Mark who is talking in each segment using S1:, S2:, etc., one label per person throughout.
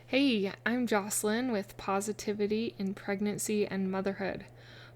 S1: Hey, I'm Jocelyn with Positivity in Pregnancy and Motherhood,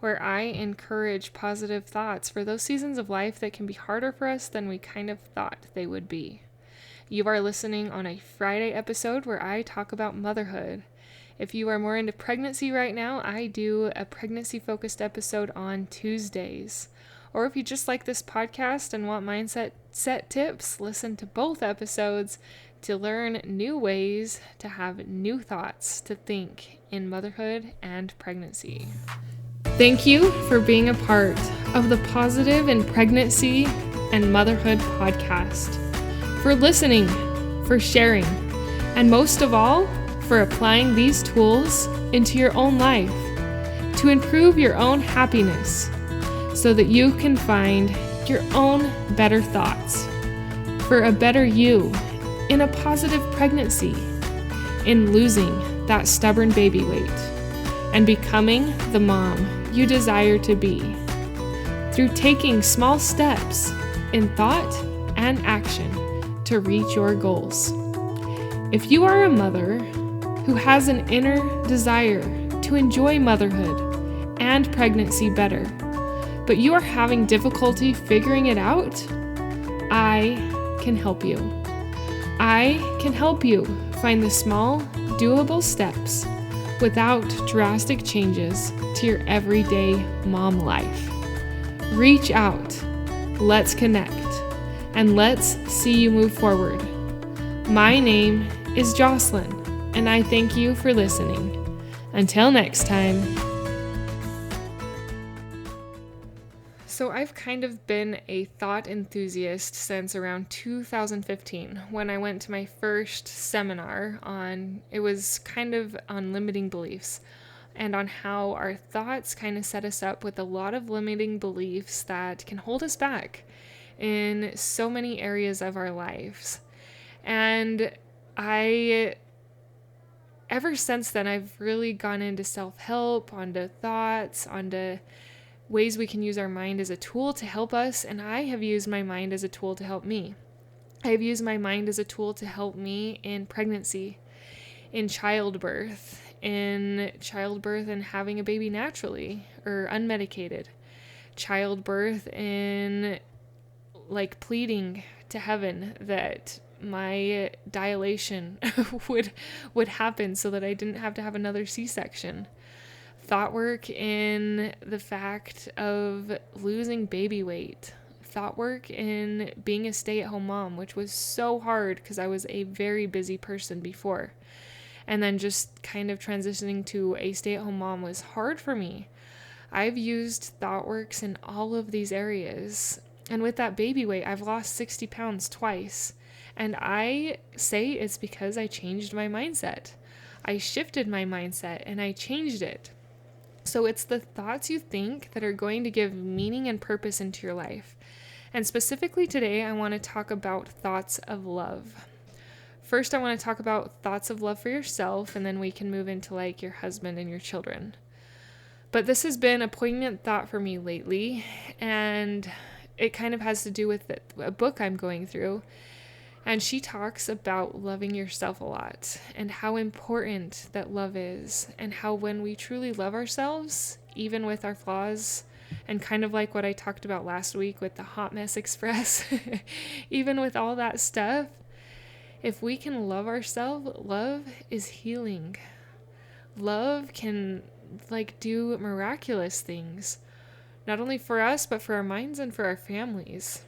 S1: where I encourage positive thoughts for those seasons of life that can be harder for us than we kind of thought they would be. You are listening on a Friday episode where I talk about motherhood. If you are more into pregnancy right now, I do a pregnancy focused episode on Tuesdays. Or if you just like this podcast and want mindset set tips, listen to both episodes to learn new ways to have new thoughts to think in motherhood and pregnancy. Thank you for being a part of the Positive in Pregnancy and Motherhood podcast, for listening, for sharing, and most of all, for applying these tools into your own life to improve your own happiness so that you can find your own better thoughts for a better you in a positive pregnancy, in losing that stubborn baby weight, and becoming the mom you desire to be through taking small steps in thought and action to reach your goals. If you are a mother who has an inner desire to enjoy motherhood and pregnancy better, but you are having difficulty figuring it out, I can help you. I can help you find the small, doable steps without drastic changes to your everyday mom life. Reach out, let's connect, and let's see you move forward. My name is Jocelyn, and I thank you for listening. Until next time. So I've kind of been a thought enthusiast since around 2015 when I went to my first seminar it was kind of on limiting beliefs and on how our thoughts kind of set us up with a lot of limiting beliefs that can hold us back in so many areas of our lives. And ever since then, I've really gone into self-help, onto thoughts, onto ways we can use our mind as a tool to help us, and I have used my mind as a tool to help me. I have used my mind as a tool to help me in pregnancy, in childbirth and having a baby naturally or unmedicated, childbirth and pleading to heaven that my dilation would happen so that I didn't have to have another C-section. Thought work in the fact of losing baby weight. Thought work in being a stay-at-home mom, which was so hard because I was a very busy person before. And then just kind of transitioning to a stay-at-home mom was hard for me. I've used thought works in all of these areas. And with that baby weight, I've lost 60 pounds twice. And I say it's because I changed my mindset. I shifted my mindset and I changed it. So it's the thoughts you think that are going to give meaning and purpose into your life. And specifically today, I want to talk about thoughts of love. First, I want to talk about thoughts of love for yourself, and then we can move into your husband and your children. But this has been a poignant thought for me lately, and it kind of has to do with a book I'm going through. And she talks about loving yourself a lot and how important that love is, and how when we truly love ourselves, even with our flaws, and kind of like what I talked about last week with the Hot Mess Express, even with all that stuff, if we can love ourselves, love is healing. Love can do miraculous things, not only for us, but for our minds and for our families.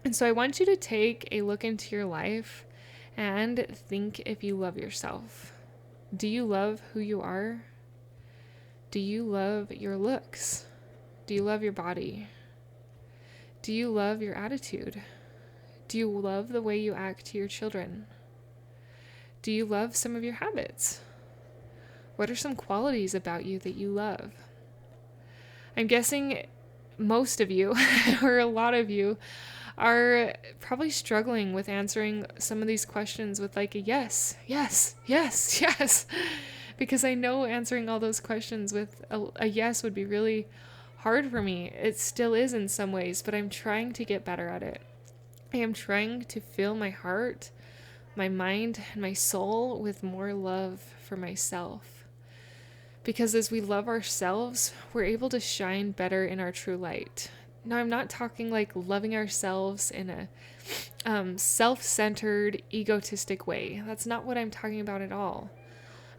S1: And so I want you to take a look into your life and think if you love yourself. Do you love who you are? Do you love your looks? Do you love your body? Do you love your attitude? Do you love the way you act to your children? Do you love some of your habits? What are some qualities about you that you love? I'm guessing most of you, or a lot of you, are probably struggling with answering some of these questions with a yes, yes, yes, yes. Because I know answering all those questions with a yes would be really hard for me. It still is in some ways, but I'm trying to get better at it. I am trying to fill my heart my mind, and my soul with more love for myself. Because as we love ourselves, we're able to shine better in our true light. Now, I'm not talking like loving ourselves in a self-centered, egotistic way. That's not what I'm talking about at all.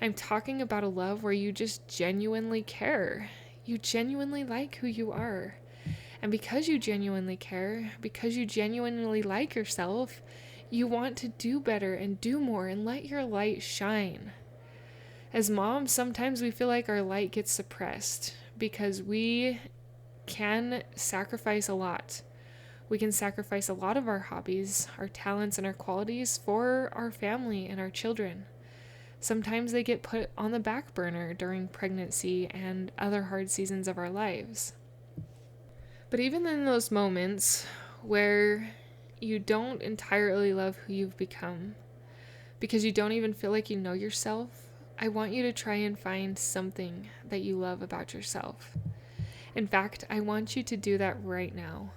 S1: I'm talking about a love where you just genuinely care. You genuinely like who you are. And because you genuinely care, because you genuinely like yourself, you want to do better and do more and let your light shine. As moms, sometimes we feel like our light gets suppressed because we can sacrifice a lot. We can sacrifice a lot of our hobbies, our talents, and our qualities for our family and our children. Sometimes they get put on the back burner during pregnancy and other hard seasons of our lives. But even in those moments where you don't entirely love who you've become, because you don't even feel like you know yourself, I want you to try and find something that you love about yourself. In fact, I want you to do that right now.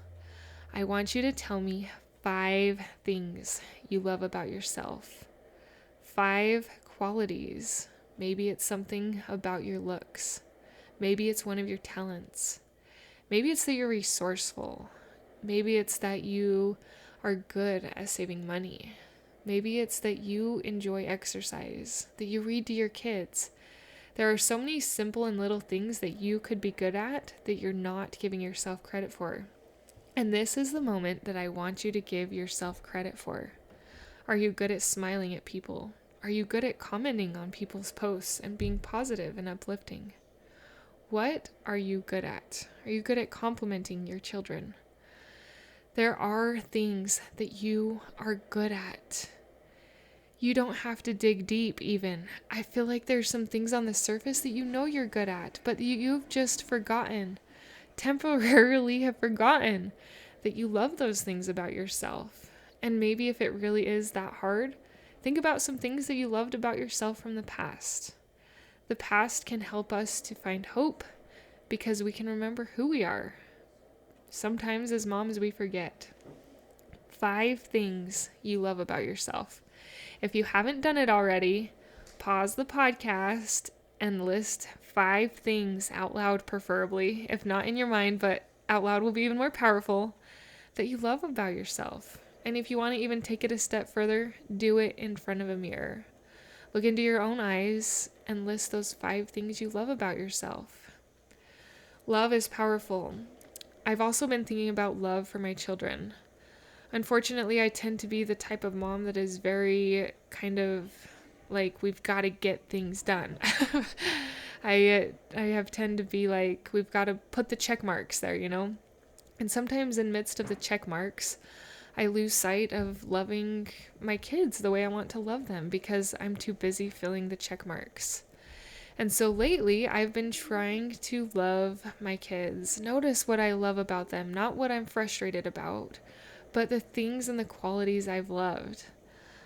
S1: I want you to tell me 5 things you love about yourself. 5 qualities. Maybe it's something about your looks. Maybe it's one of your talents. Maybe it's that you're resourceful. Maybe it's that you are good at saving money. Maybe it's that you enjoy exercise, that you read to your kids. There are so many simple and little things that you could be good at that you're not giving yourself credit for. And this is the moment that I want you to give yourself credit for. Are you good at smiling at people? Are you good at commenting on people's posts and being positive and uplifting? What are you good at? Are you good at complimenting your children? There are things that you are good at. You don't have to dig deep even. I feel like there's some things on the surface that you know you're good at, but you've just forgotten. Temporarily have forgotten that you love those things about yourself. And maybe if it really is that hard, think about some things that you loved about yourself from the past. The past can help us to find hope because we can remember who we are. Sometimes as moms we forget. 5 things you love about yourself. If you haven't done it already, pause the podcast and list 5 things out loud, preferably, if not in your mind, but out loud will be even more powerful, that you love about yourself. And if you want to even take it a step further, do it in front of a mirror. Look into your own eyes and list those 5 things you love about yourself. Love is powerful. I've also been thinking about love for my children. Unfortunately, I tend to be the type of mom that is very kind of like, we've got to get things done. I have tend to be like, we've got to put the check marks there, you know? And sometimes in midst of the check marks, I lose sight of loving my kids the way I want to love them because I'm too busy filling the check marks. And so lately, I've been trying to love my kids. Notice what I love about them, not what I'm frustrated about, but the things and the qualities I've loved.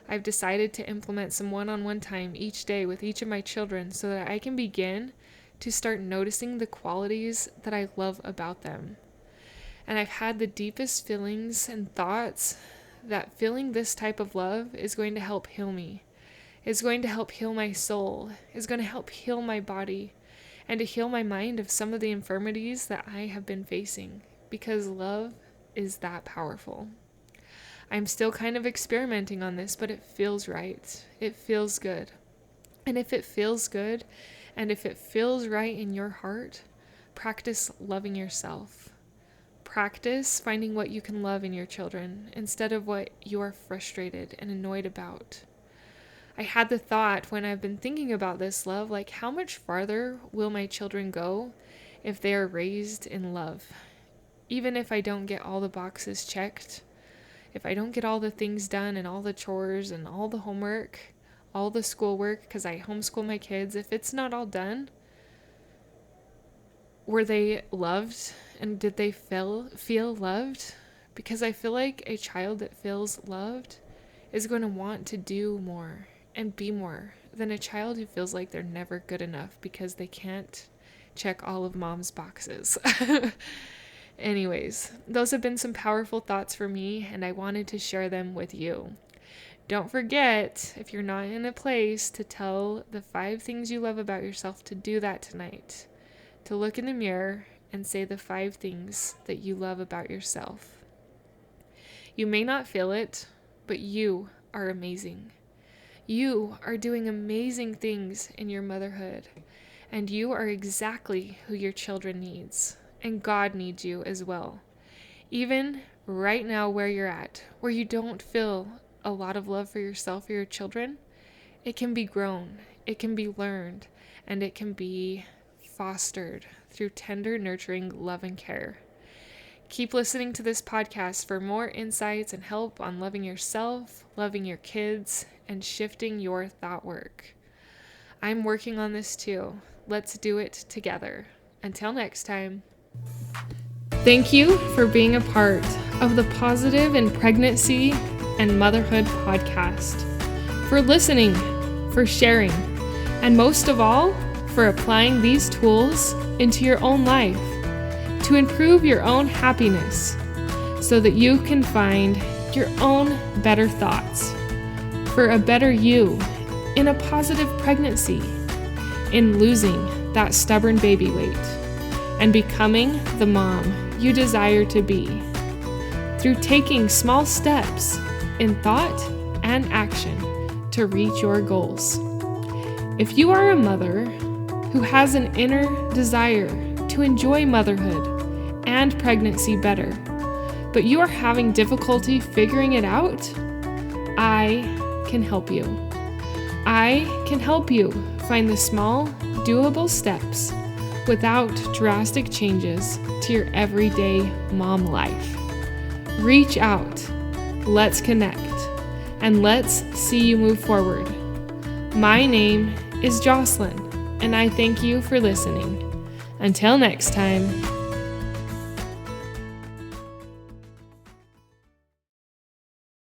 S1: I've decided to implement some one-on-one time each day with each of my children so that I can begin to start noticing the qualities that I love about them. And I've had the deepest feelings and thoughts that feeling this type of love is going to help heal me. It's going to help heal my soul. It's going to help heal my body and to heal my mind of some of the infirmities that I have been facing, because love is that powerful. I'm still kind of experimenting on this, but it feels right. It feels good. And if it feels good, and if it feels right in your heart, practice loving yourself. Practice finding what you can love in your children instead of what you are frustrated and annoyed about. I had the thought when I've been thinking about this love, like, how much farther will my children go if they are raised in love? Even if I don't get all the boxes checked, if I don't get all the things done and all the chores and all the homework, all the schoolwork, because I homeschool my kids, if it's not all done, were they loved? And did they feel loved? Because I feel like a child that feels loved is going to want to do more and be more than a child who feels like they're never good enough because they can't check all of mom's boxes. Anyways, those have been some powerful thoughts for me, and I wanted to share them with you. Don't forget, if you're not in a place to tell the 5 things you love about yourself, to do that tonight. To look in the mirror and say the 5 things that you love about yourself. You may not feel it, but you are amazing. You are doing amazing things in your motherhood, and you are exactly who your children needs, and God needs you as well. Even right now where you're at, where you don't feel a lot of love for yourself or your children, it can be grown, it can be learned, and it can be fostered through tender, nurturing love and care. Keep listening to this podcast for more insights and help on loving yourself, loving your kids, and shifting your thought work. I'm working on this too. Let's do it together. Until next time. Thank you for being a part of the Positive in Pregnancy and Motherhood podcast, for listening, for sharing, and most of all, for applying these tools into your own life to improve your own happiness so that you can find your own better thoughts for a better you in a positive pregnancy, in losing that stubborn baby weight, and becoming the mom you desire to be through taking small steps in thought and action to reach your goals. If you are a mother who has an inner desire to enjoy motherhood and pregnancy better, but you are having difficulty figuring it out, I can help you. I can help you find the small, doable steps without drastic changes to your everyday mom life. Reach out, let's connect, and let's see you move forward. My name is Jocelyn, and I thank you for listening. Until next time.